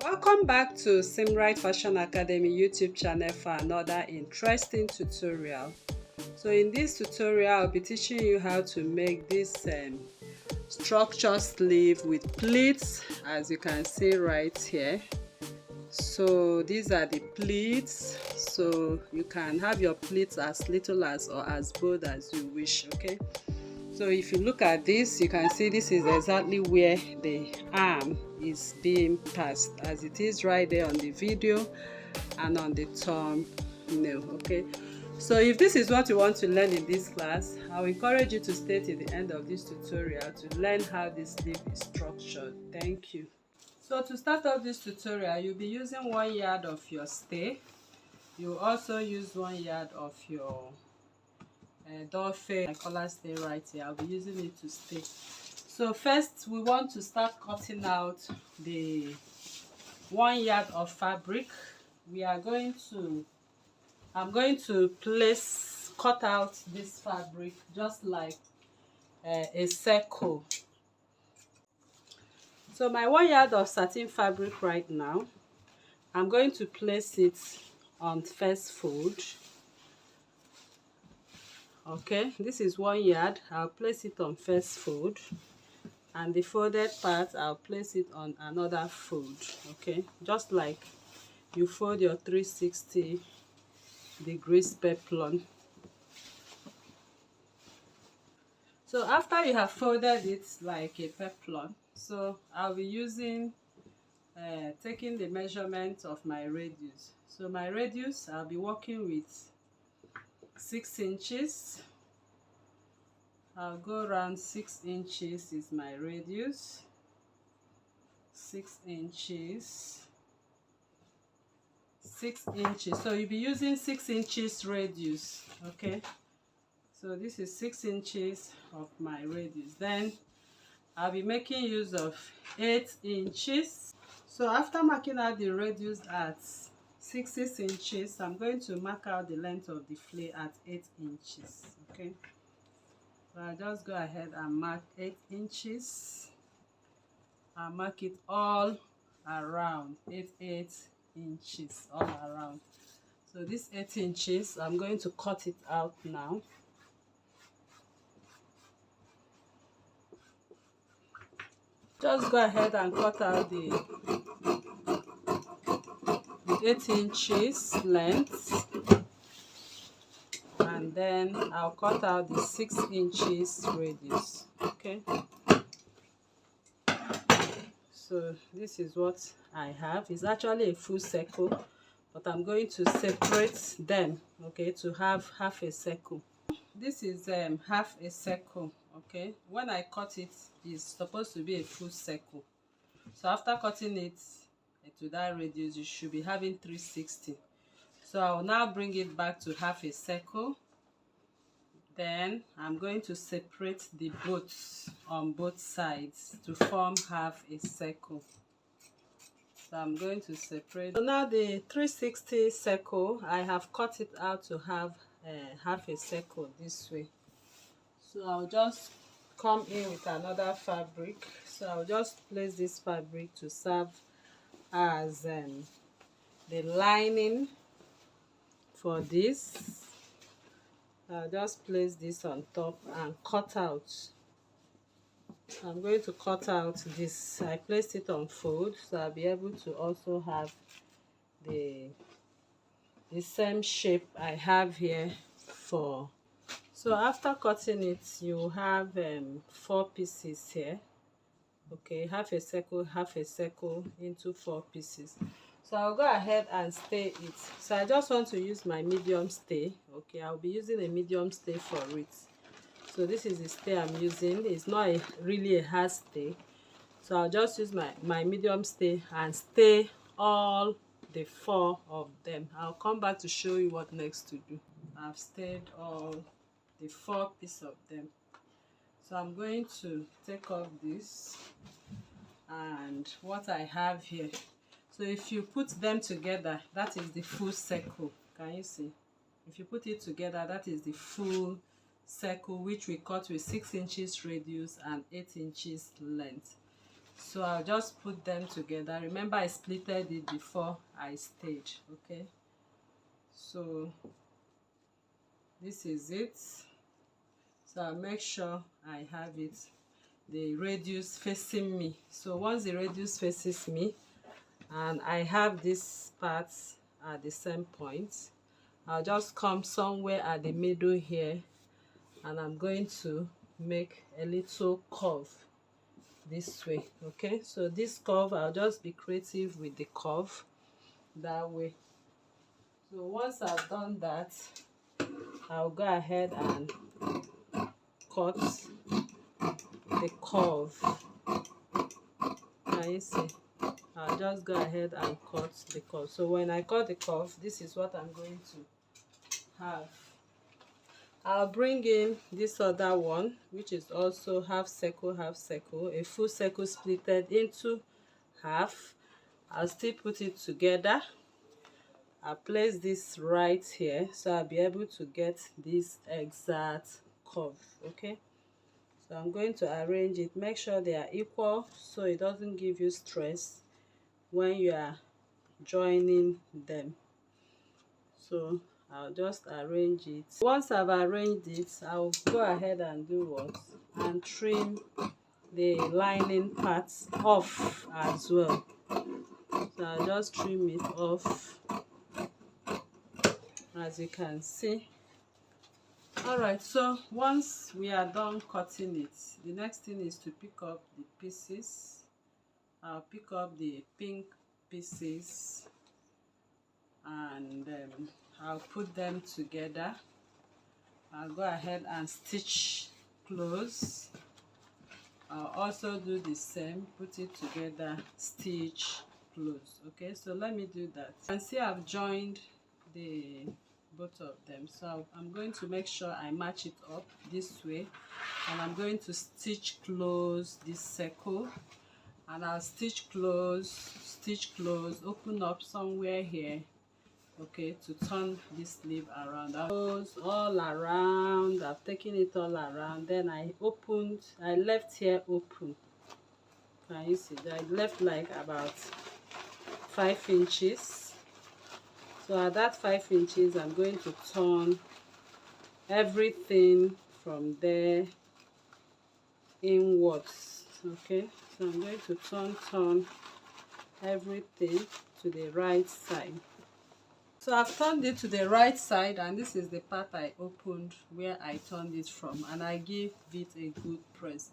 Welcome back to Simrite Fashion Academy YouTube channel for another interesting tutorial. So in this tutorial, I'll be teaching you how to make this structure sleeve with pleats, as you can see right here. So these are the pleats, so you can have your pleats as little as or as bold as you wish. Okay, so if you look at this, you can see this is exactly where the arm is being passed, as it is right there on the video and on the thumbnail. Okay, so if this is what you want to learn in this class, I will encourage you to stay till the end of this tutorial to learn how this sleeve is structured. Thank you. So to start off this tutorial, you'll be using 1 yard of your stay. You also use 1 yard of your my collar stay right here. I'll be using it to stay. So first we want to start cutting out the 1 yard of fabric. I'm going to cut out this fabric just like a circle. So my 1 yard of satin fabric right now, I'm going to place it on first fold. Okay, this is 1 yard. I'll place it on first fold, and the folded part I'll place it on another fold. Okay, just like you fold your 360 degrees peplum. So after you have folded it like a peplum, so I'll be using taking the measurement of my radius. So my radius, I'll be working with 6 inches. I'll go around 6 inches is my radius. 6 inches. 6 inches. So you'll be using 6 inches radius. Okay. So this is 6 inches of my radius. Then I'll be making use of 8 inches. So after marking out the radius at 6 inches, I'm going to mark out the length of the flare at 8 inches. Okay, so I'll just go ahead and mark 8 inches. I'll mark it all around, 8 inches all around. So this 8 inches, I'm going to cut it out now. Just go ahead and cut out the 8 inches length, and then I'll cut out the 6 inches radius. Okay, so this is what I have. It's actually a full circle, but I'm going to separate them, okay, to have half a circle. This is half a circle. Okay, when I cut it, it's supposed to be a full circle. So after cutting it to that radius, you should be having 360. So I will now bring it back to half a circle. Then I'm going to separate the boats on both sides to form half a circle. So I'm going to separate. So now the 360 circle, I have cut it out to have half a circle this way. So I'll just come in with another fabric. So I'll just place this fabric to serve as the lining for this. I'll just place this on top and cut out. I'm going to cut out this. I placed it on fold, so I'll be able to also have the same shape I have here for. So after cutting it, you have 4 pieces here. Okay, half a circle into 4 pieces. So I'll go ahead and stay it. So I just want to use my medium stay. Okay, I'll be using a medium stay for it. So this is the stay I'm using. It's not really a hard stay. So I'll just use my medium stay and stay all the 4 of them. I'll come back to show you what next to do. I've stayed all the 4 pieces of them. So I'm going to take off this and what I have here. So if you put them together, that is the full circle. Can you see? If you put it together, that is the full circle, which we cut with 6 inches radius and 8 inches length. So I'll just put them together. Remember, I splitted it before I stayed. Okay, so this is it. So I'll make sure I have it, the radius facing me. So once the radius faces me and I have this part at the same point, I'll just come somewhere at the middle here, and I'm going to make a little curve this way. Okay, so this curve, I'll just be creative with the curve that way. So once I've done that, I'll go ahead and cut the curve. Can you see? I'll just go ahead and cut the curve. So when I cut the curve, this is what I'm going to have. I'll bring in this other one, which is also half circle, a full circle splitted into half. I'll still put it together. I'll place this right here, so I'll be able to get this exact curve. Okay, so I'm going to arrange it, make sure they are equal so it doesn't give you stress when you are joining them. So I'll just arrange it. Once I've arranged it, I'll go ahead and do what? And trim the lining parts off as well. So I'll just trim it off, as you can see. Alright, so once we are done cutting it, the next thing is to pick up the pieces. I'll pick up the pink pieces and I'll put them together. I'll go ahead and stitch close. I'll also do the same, put it together, stitch close. Okay, so let me do that. You can see I've joined the both of them, so I'm going to make sure I match it up this way, and I'm going to stitch close this circle, and I'll stitch close, open up somewhere here, okay, to turn this sleeve around. I'll close all around. I've taken it all around, then I left here open. Can you see that? I left like about 5 inches. So at that 5 inches, I'm going to turn everything from there inwards. Okay, so I'm going to turn everything to the right side. So I've turned it to the right side, and this is the part I opened where I turned it from, and I give it a good press.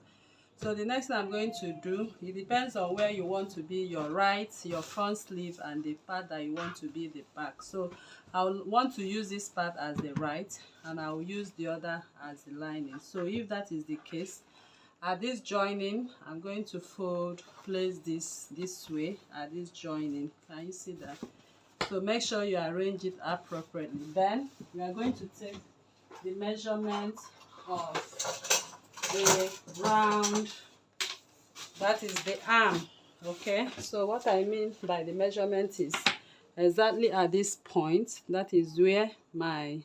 So the next thing I'm going to do, it depends on where you want to be your front sleeve, and the part that you want to be the back. So I'll want to use this part as the right, and I'll use the other as the lining. So if that is the case, at this joining, I'm going to place this way at this joining. Can you see that? So make sure you arrange it appropriately. Then we are going to take the measurement of the round, that is the arm. Okay, so what I mean by the measurement is exactly at this point, that is where my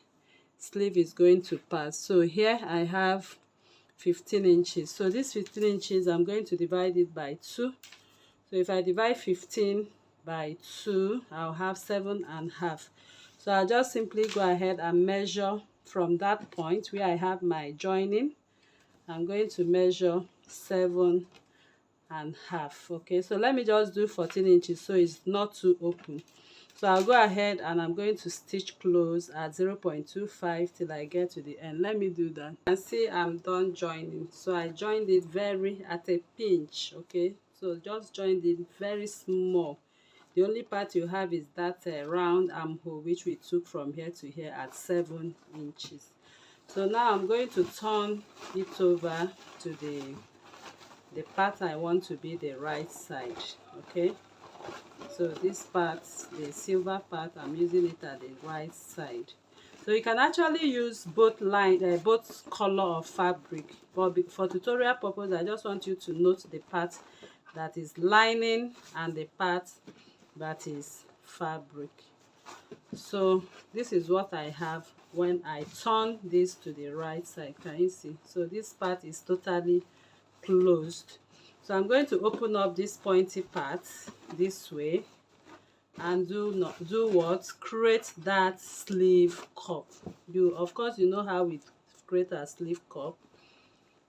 sleeve is going to pass. So here I have 15 inches. So this 15 inches, I'm going to divide it by 2. So if I divide 15 by 2, I'll have 7.5. So I'll just simply go ahead and measure from that point where I have my joining. I'm going to measure 7.5. Okay, so let me just do 14 inches so it's not too open. So I'll go ahead and I'm going to stitch close at 0.25 till I get to the end. Let me do that. You can see I'm done joining. So I joined it at a pinch. Okay, so just joined it very small. The only part you have is that round armhole, which we took from here to here at 7 inches. So now I'm going to turn it over to the part I want to be the right side. Okay, so this part, the silver part, I'm using it at the right side. So you can actually use both color of fabric, but for tutorial purpose, I just want you to note the part that is lining and the part that is fabric. So this is what I have when I turn this to the right side. Can you see? So this part is totally closed. So I'm going to open up this pointy part this way and do what? Create that sleeve cup. Of course you know how we create a sleeve cup.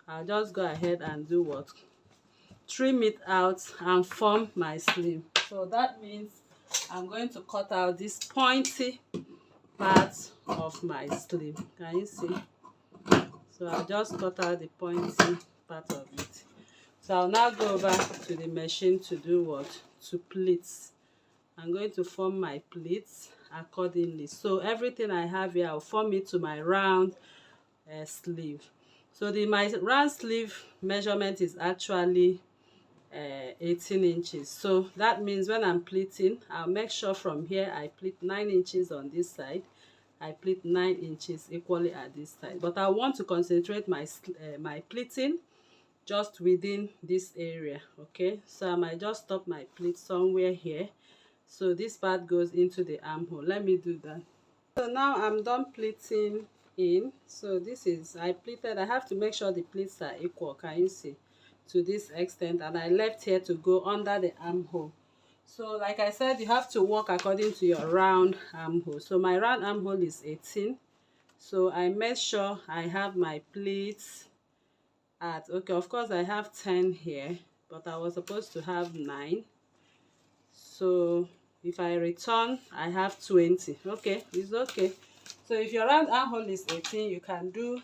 I'll just go ahead and do what? Trim it out and form my sleeve. So that means I'm going to cut out this pointy part of my sleeve. Can you see? So I'll just cut out the pointy part of it. So I'll now go over to the machine to do what? To pleat. I'm going to form my pleats accordingly. So everything I have here, I'll form it to my round sleeve. So my round sleeve measurement is actually 18 inches. So that means when I'm pleating, I'll make sure from here I pleat 9 inches on this side. I pleat 9 inches equally at this side. But I want to concentrate my pleating just within this area. Okay, so I might just stop my pleat somewhere here. So this part goes into the armhole. Let me do that. So now I'm done pleating in. So this is, I pleated. I have to make sure the pleats are equal. Can you see? To this extent, and I left here to go under the armhole. So like I said, you have to work according to your round armhole. So my round armhole is 18. So I made sure I have my pleats at, okay, of course I have 10 here, but I was supposed to have 9. So if I return, I have 20. Okay, it's okay. So if your round armhole is 18, you can do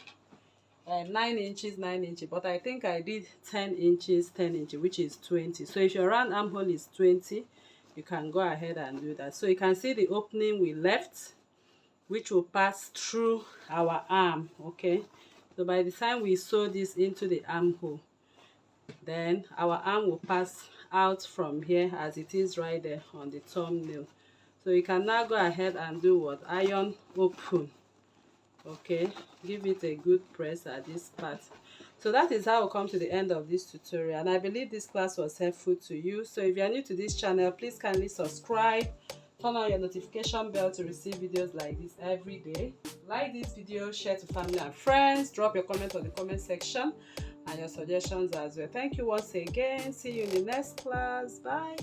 9 inches, 9 inches. But I think I did 10 inches, 10 inches, which is 20. So if your round armhole is 20, you can go ahead and do that. So you can see the opening we left, which will pass through our arm. Okay. So by the time we sew this into the armhole, then our arm will pass out from here as it is right there on the thumbnail. So you can now go ahead and do what? Iron open. Okay, give it a good press at this part. So that is how we come to the end of this tutorial, and I believe this class was helpful to you. So if you are new to this channel, please kindly subscribe, turn on your notification bell to receive videos like this every day. Like this video, share to family and friends, drop your comment on the comment section and your suggestions as well. Thank you once again. See you in the next class. Bye.